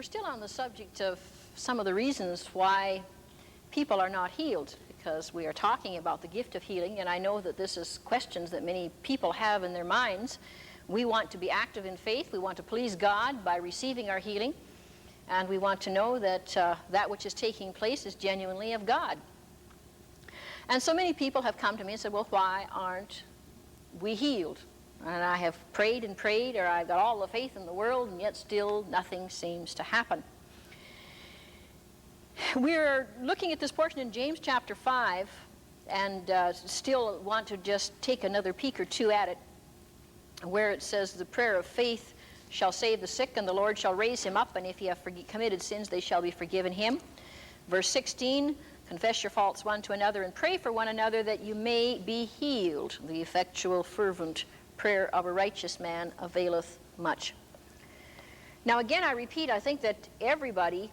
We're still on the subject of some of the reasons why people are not healed, because we are talking about the gift of healing, and I know that this is questions that many people have in their minds. We want to be active in faith. We want to please God by receiving our healing, and we want to know that that which is taking place is genuinely of God. And so many people have come to me and said, well, why aren't we healed? And I have prayed and prayed, or I've got all the faith in the world, and yet still nothing seems to happen. We're looking at this portion in James chapter 5, and still want to just take another peek or two at it, where it says, the prayer of faith shall save the sick, and the Lord shall raise him up, and if he have committed sins, they shall be forgiven him. Verse 16, confess your faults one to another, and pray for one another that you may be healed. The effectual, fervent prayer of a righteous man availeth much. Now again, I repeat, I think that everybody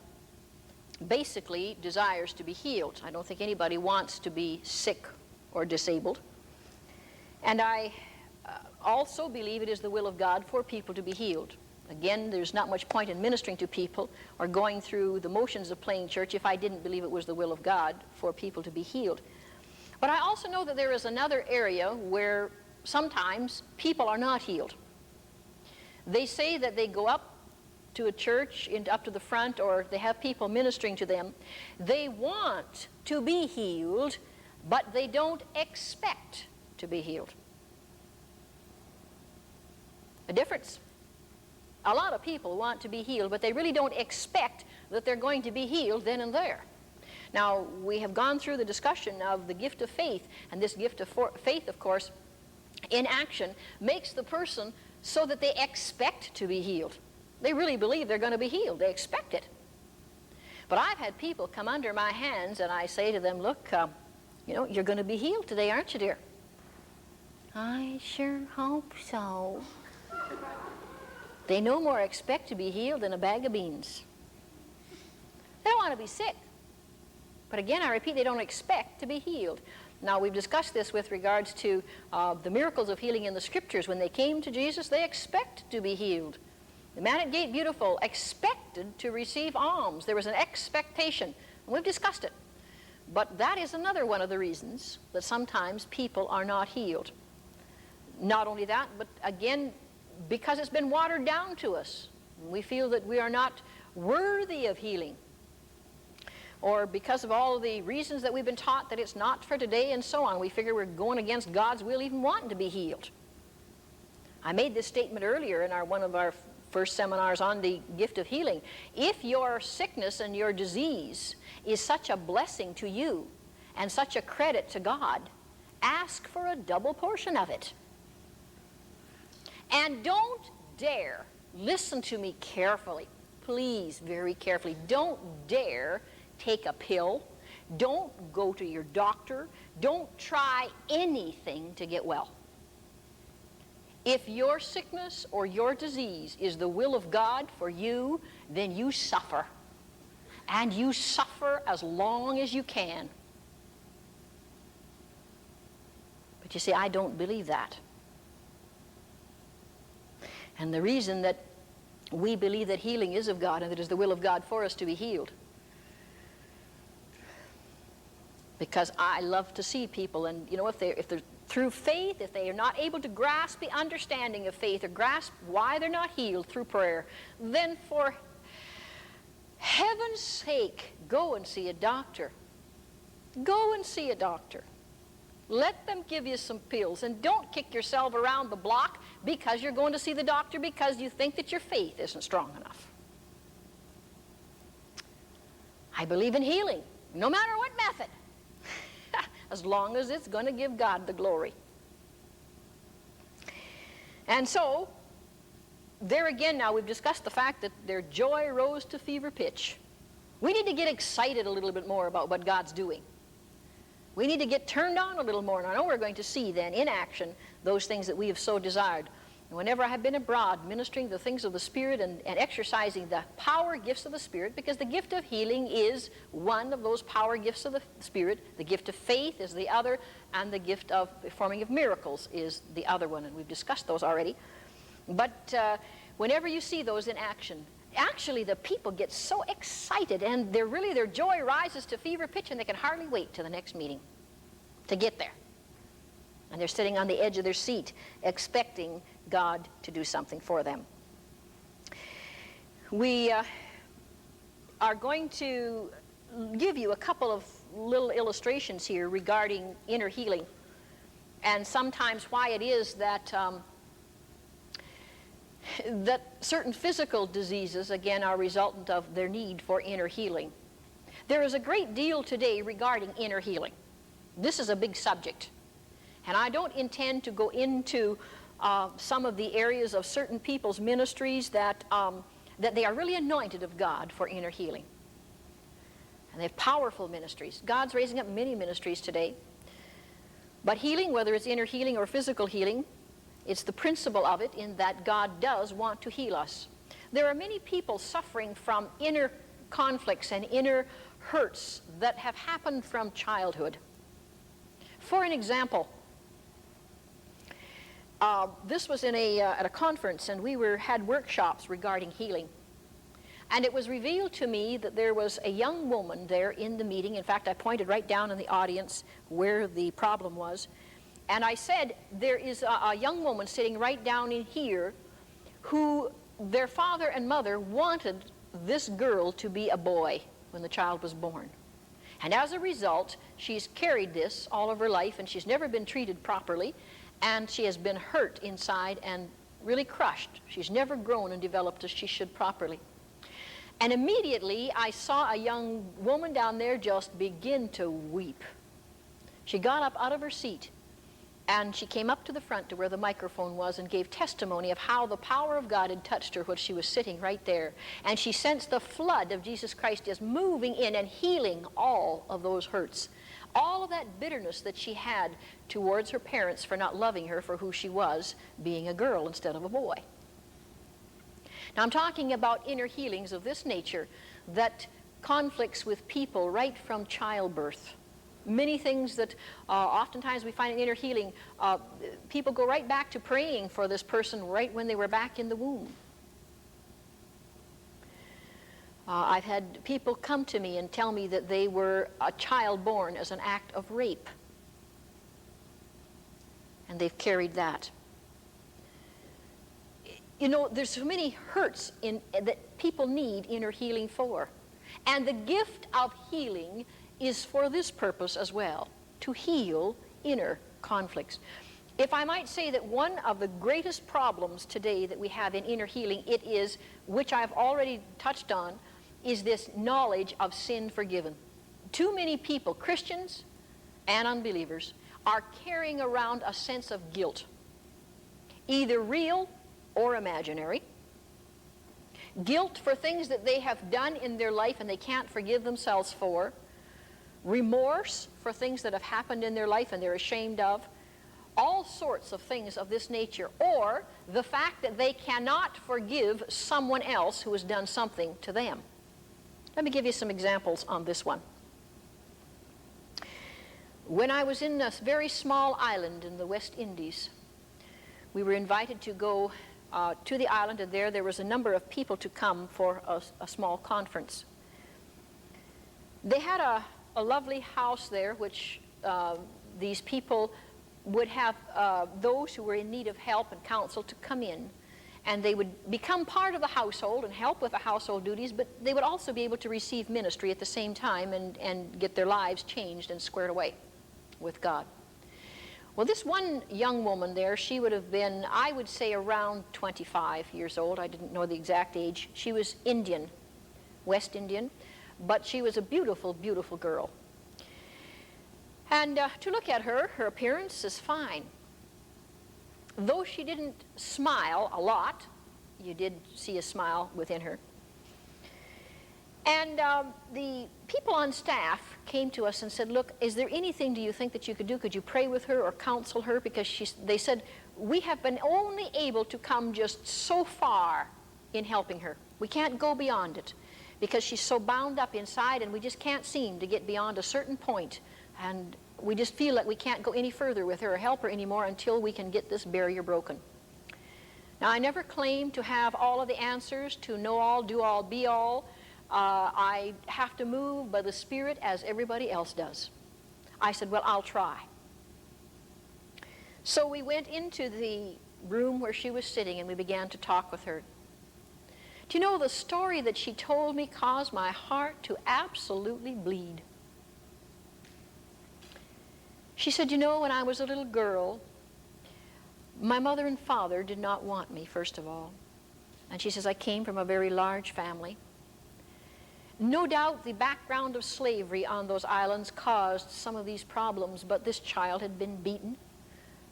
basically desires to be healed. I don't think anybody wants to be sick or disabled. And I also believe it is the will of God for people to be healed. Again, there's not much point in ministering to people or going through the motions of playing church if I didn't believe it was the will of God for people to be healed. But I also know that there is another area where sometimes people are not healed. They say that they go up to a church, up to the front, or they have people ministering to them. They want to be healed, but they don't expect to be healed. A difference. A lot of people want to be healed, but they really don't expect that they're going to be healed then and there. Now, we have gone through the discussion of the gift of faith, and this gift of faith, of course, in action, makes the person so that they expect to be healed. They really believe they're going to be healed. They expect it. But I've had people come under my hands, and I say to them, look, you know, you're going to be healed today, aren't you, dear? I sure hope so. They no more expect to be healed than a bag of beans. They don't want to be sick. But again, I repeat, they don't expect to be healed. Now, we've discussed this with regards to the miracles of healing in the Scriptures. When they came to Jesus, they expected to be healed. The man at Gate Beautiful expected to receive alms. There was an expectation, and we've discussed it. But that is another one of the reasons that sometimes people are not healed. Not only that, but again, because it's been watered down to us. We feel that we are not worthy of healing. Or because of all the reasons that we've been taught that it's not for today and so on, we figure we're going against God's will even wanting to be healed. I made this statement earlier in one of our first seminars on the gift of healing. If your sickness and your disease is such a blessing to you and such a credit to God, ask for a double portion of it. And don't dare, listen to me carefully, please, very carefully, don't dare take a pill, don't go to your doctor, don't try anything to get well. If your sickness or your disease is the will of God for you, then you suffer. And you suffer as long as you can. But you see, I don't believe that. And the reason that we believe that healing is of God and that it is the will of God for us to be healed, because I love to see people, and you know, if they're through faith, if they are not able to grasp the understanding of faith or grasp why they're not healed through prayer, then for heaven's sake, go and see a doctor. Go and see a doctor. Let them give you some pills, and don't kick yourself around the block because you're going to see the doctor because you think that your faith isn't strong enough. I believe in healing, no matter what method, as long as it's going to give God the glory. And so, there again now we've discussed the fact that their joy rose to fever pitch. We need to get excited a little bit more about what God's doing. We need to get turned on a little more, and I know we're going to see then in action those things that we have so desired. And whenever I have been abroad ministering the things of the Spirit and exercising the power gifts of the Spirit, because the gift of healing is one of those power gifts of the Spirit, the gift of faith is the other, and the gift of performing of miracles is the other one, and we've discussed those already. But whenever you see those in action, actually the people get so excited, and their joy rises to fever pitch, and they can hardly wait to the next meeting to get there. And they're sitting on the edge of their seat expecting God to do something for them. We are going to give you a couple of little illustrations here regarding inner healing, and sometimes why it is that that certain physical diseases, again, are resultant of their need for inner healing. There is a great deal today regarding inner healing. This is a big subject, and I don't intend to go into some of the areas of certain people's ministries that they are really anointed of God for inner healing. And they have powerful ministries. God's raising up many ministries today. But healing, whether it's inner healing or physical healing, it's the principle of it in that God does want to heal us. There are many people suffering from inner conflicts and inner hurts that have happened from childhood. For an example, this was at a conference, and we had workshops regarding healing. And it was revealed to me that there was a young woman there in the meeting. In fact, I pointed right down in the audience where the problem was. And I said, there is a young woman sitting right down in here who their father and mother wanted this girl to be a boy when the child was born. And as a result, she's carried this all of her life, and she's never been treated properly, and she has been hurt inside and really crushed. She's never grown and developed as she should properly. And immediately I saw a young woman down there just begin to weep. She got up out of her seat, and she came up to the front to where the microphone was and gave testimony of how the power of God had touched her when she was sitting right there. And she sensed the flood of Jesus Christ just moving in and healing all of those hurts. All of that bitterness that she had towards her parents for not loving her for who she was, being a girl instead of a boy. Now, I'm talking about inner healings of this nature that conflicts with people right from childbirth. Many things that oftentimes we find in inner healing, people go right back to praying for this person right when they were back in the womb. I've had people come to me and tell me that they were a child born as an act of rape, and they've carried that. You know, there's so many hurts that people need inner healing for. And the gift of healing is for this purpose as well, to heal inner conflicts. If I might say that one of the greatest problems today that we have in inner healing, it is, which I've already touched on, is this knowledge of sin forgiven. Too many people, Christians and unbelievers, are carrying around a sense of guilt, either real or imaginary. Guilt for things that they have done in their life and they can't forgive themselves for. Remorse for things that have happened in their life and they're ashamed of. All sorts of things of this nature. Or the fact that they cannot forgive someone else who has done something to them. Let me give you some examples on this one. When I was in a very small island in the West Indies, we were invited to go to the island, and there was a number of people to come for a small conference. They had a lovely house there, which these people would have those who were in need of help and counsel to come in, and they would become part of the household and help with the household duties, but they would also be able to receive ministry at the same time and get their lives changed and squared away with God. Well, this one young woman there, she would have been, I would say, around 25 years old. I didn't know the exact age. She was Indian, West Indian, but she was a beautiful, beautiful girl. And to look at her, her appearance is fine. Though she didn't smile a lot, you did see a smile within her. And the people on staff came to us and said, look, is there anything do you think that you could do? Could you pray with her or counsel her? Because they said, we have been only able to come just so far in helping her. We can't go beyond it because she's so bound up inside, and we just can't seem to get beyond a certain point. And we just feel like we can't go any further with her or help her anymore until we can get this barrier broken. Now, I never claimed to have all of the answers, to know all, do all, be all. I have to move by the Spirit as everybody else does. I said, well, I'll try. So we went into the room where she was sitting and we began to talk with her. Do you know, the story that she told me caused my heart to absolutely bleed. She said, you know, when I was a little girl, my mother and father did not want me, first of all. And she says, I came from a very large family. No doubt the background of slavery on those islands caused some of these problems, but this child had been beaten.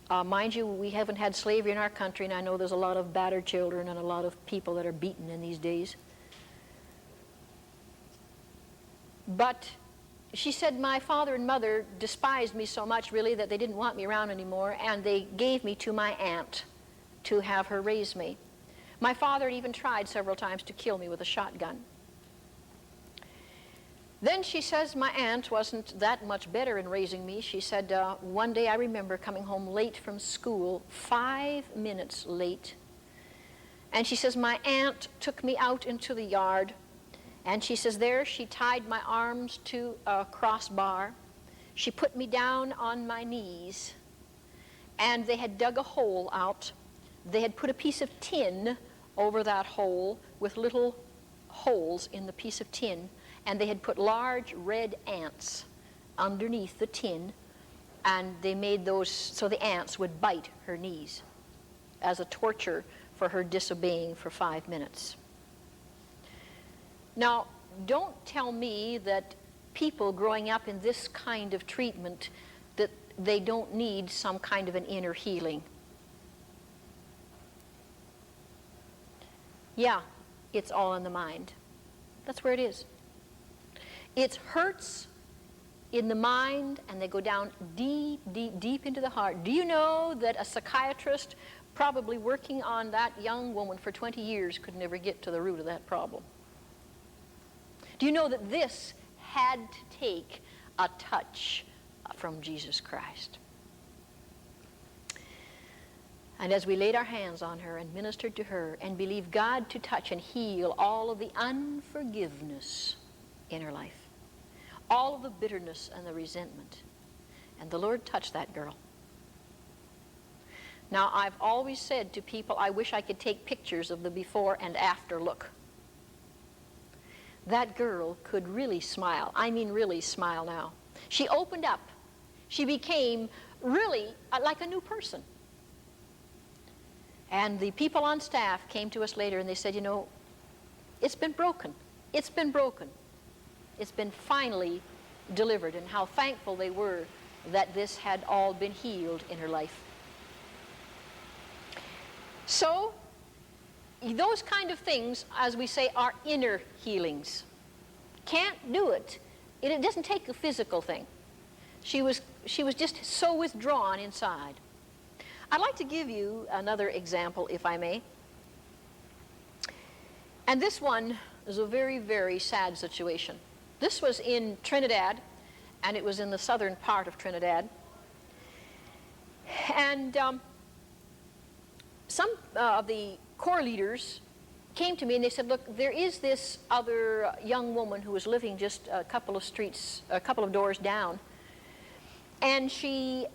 Mind you, we haven't had slavery in our country, and I know there's a lot of battered children and a lot of people that are beaten in these days. But she said my father and mother despised me so much, really, that they didn't want me around anymore, and they gave me to my aunt to have her raise me. My father had even tried several times to kill me with a shotgun. Then she says my aunt wasn't that much better in raising me. She said, one day I remember coming home late from school, 5 minutes late. And she says my aunt took me out into the yard, and she says there she tied my arms to a crossbar. She put me down on my knees, and they had dug a hole out. They had put a piece of tin over that hole with little holes in the piece of tin, and they had put large red ants underneath the tin, and they made those so the ants would bite her knees as a torture for her disobeying for 5 minutes. Now, don't tell me that people growing up in this kind of treatment, that they don't need some kind of an inner healing. Yeah, it's all in the mind. That's where it is. It hurts in the mind, and they go down deep, deep, deep into the heart. Do you know that a psychiatrist probably working on that young woman for 20 years could never get to the root of that problem? Do you know that this had to take a touch from Jesus Christ? And as we laid our hands on her and ministered to her and believed God to touch and heal all of the unforgiveness in her life, all of the bitterness and the resentment, and the Lord touched that girl. Now, I've always said to people, I wish I could take pictures of the before and after look. That girl could really smile. I mean really smile now. She opened up. She became really like a new person. And the people on staff came to us later and they said, you know, it's been broken. It's been broken. It's been finally delivered, and how thankful they were that this had all been healed in her life. So, those kind of things, as we say, are inner healings. Can't do it. It doesn't take a physical thing. She was just so withdrawn inside. I'd like to give you another example, if I may. And this one is a very, very sad situation. This was in Trinidad, and it was in the southern part of Trinidad. And some of the Corps leaders came to me and they said, look, there is this other young woman who was living just a couple of doors down, and she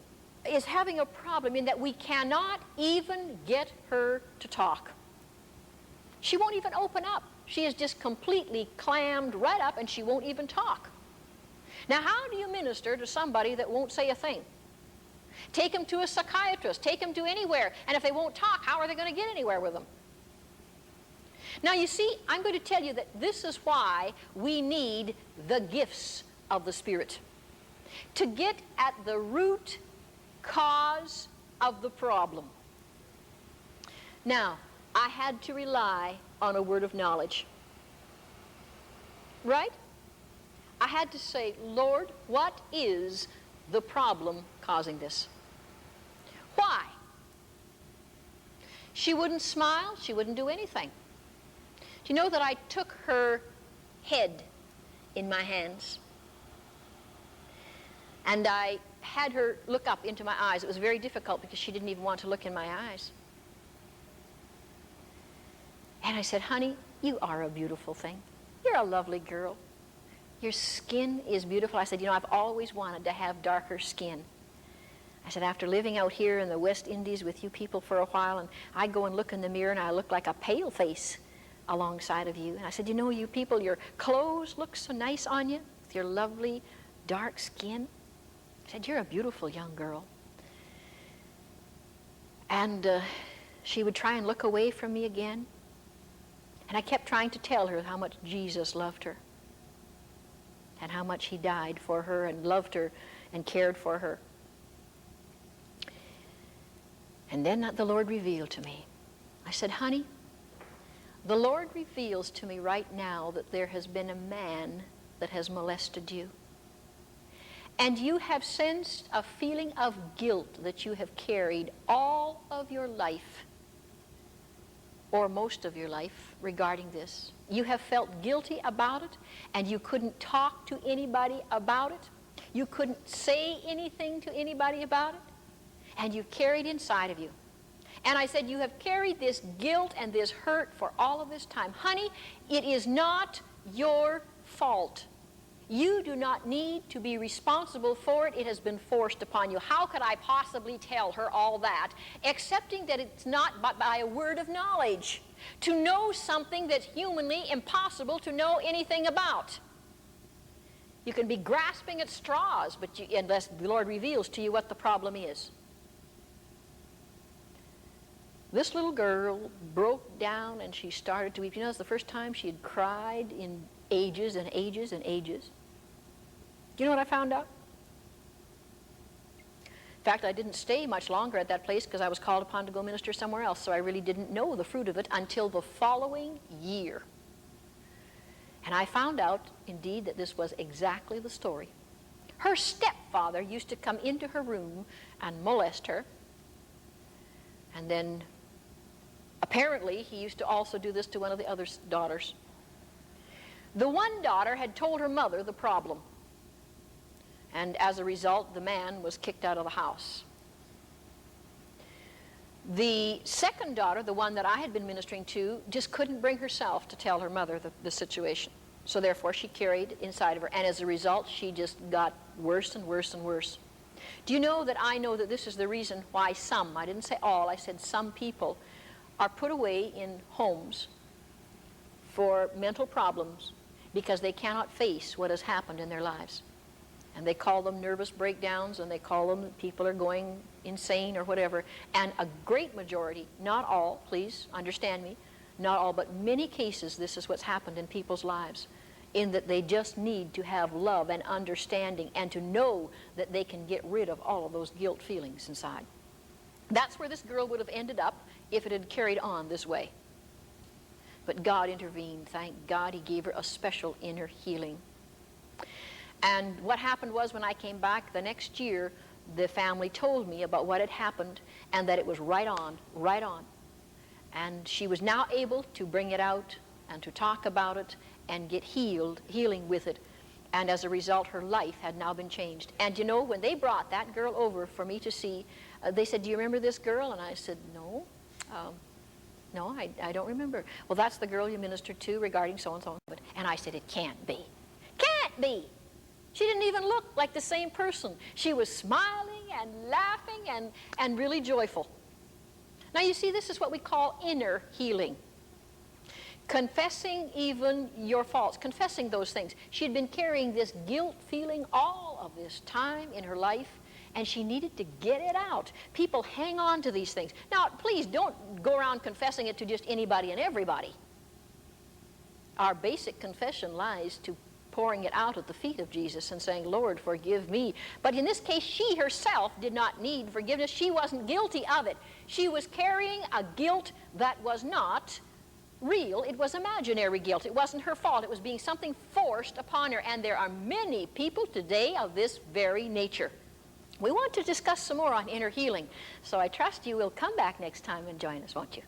is having a problem in that we cannot even get her to talk. She won't even open up. She is just completely clammed right up, and she won't even talk. Now, how do you minister to somebody that won't say a thing? Take them to a psychiatrist. Take them to anywhere. And if they won't talk, how are they going to get anywhere with them? Now, you see, I'm going to tell you that this is why we need the gifts of the Spirit. To get at the root cause of the problem. Now, I had to rely on a word of knowledge. Right? I had to say, Lord, what is the problem causing this? Why? She wouldn't smile. She wouldn't do anything. Do you know that I took her head in my hands? And I had her look up into my eyes. It was very difficult because she didn't even want to look in my eyes. And I said, honey, you are a beautiful thing. You're a lovely girl. Your skin is beautiful. I said, you know, I've always wanted to have darker skin. I said, after living out here in the West Indies with you people for a while, and I go and look in the mirror and I look like a pale face alongside of you. And I said, you know, you people, your clothes look so nice on you with your lovely dark skin. I said, you're a beautiful young girl. And she would try and look away from me again. And I kept trying to tell her how much Jesus loved her and how much he died for her and loved her and cared for her. And then the Lord revealed to me. I said, honey, the Lord reveals to me right now that there has been a man that has molested you. And you have sensed a feeling of guilt that you have carried all of your life, or most of your life, regarding this. You have felt guilty about it, and you couldn't talk to anybody about it. You couldn't say anything to anybody about it, and you carried inside of you. And I said, you have carried this guilt and this hurt for all of this time. Honey, it is not your fault. You do not need to be responsible for it. It has been forced upon you. How could I possibly tell her all that, excepting that it's not but by a word of knowledge, to know something that's humanly impossible to know anything about? You can be grasping at straws, but unless the Lord reveals to you what the problem is. This little girl broke down and she started to weep. You know, it's the first time she had cried in ages and ages and ages. Do you know what I found out? In fact, I didn't stay much longer at that place because I was called upon to go minister somewhere else, so I really didn't know the fruit of it until the following year. And I found out, indeed, that this was exactly the story. Her stepfather used to come into her room and molest her, and then apparently he used to also do this to one of the other daughters. The one daughter had told her mother the problem, and as a result, the man was kicked out of the house. The second daughter, the one that I had been ministering to, just couldn't bring herself to tell her mother the situation. So therefore, she carried inside of her, and as a result, she just got worse and worse and worse. Do you know that I know that this is the reason why some, I didn't say all, I said some people, are put away in homes for mental problems because they cannot face what has happened in their lives. And they call them nervous breakdowns, and they call them people are going insane or whatever. And a great majority, not all, please understand me, not all, but many cases this is what's happened in people's lives, in that they just need to have love and understanding and to know that they can get rid of all of those guilt feelings inside. That's where this girl would have ended up if it had carried on this way. But God intervened. Thank God he gave her a special inner healing. And what happened was when I came back the next year, the family told me about what had happened and that it was right on, right on. And she was now able to bring it out and to talk about it and get healing with it. And as a result, her life had now been changed. And you know, when they brought that girl over for me to see, they said, do you remember this girl? And I said, no. No, I don't remember. Well, that's the girl you ministered to regarding so-and-so. And I said, it can't be. Can't be. She didn't even look like the same person. She was smiling and laughing and really joyful. Now, you see, this is what we call inner healing. Confessing even your faults, confessing those things. She had been carrying this guilt feeling all of this time in her life, and she needed to get it out. People hang on to these things. Now, please don't go around confessing it to just anybody and everybody. Our basic confession lies to pouring it out at the feet of Jesus and saying, Lord, forgive me. But in this case, she herself did not need forgiveness. She wasn't guilty of it. She was carrying a guilt that was not real. It was imaginary guilt. It wasn't her fault. It was being something forced upon her. And there are many people today of this very nature. We want to discuss some more on inner healing. So I trust you will come back next time and join us, won't you?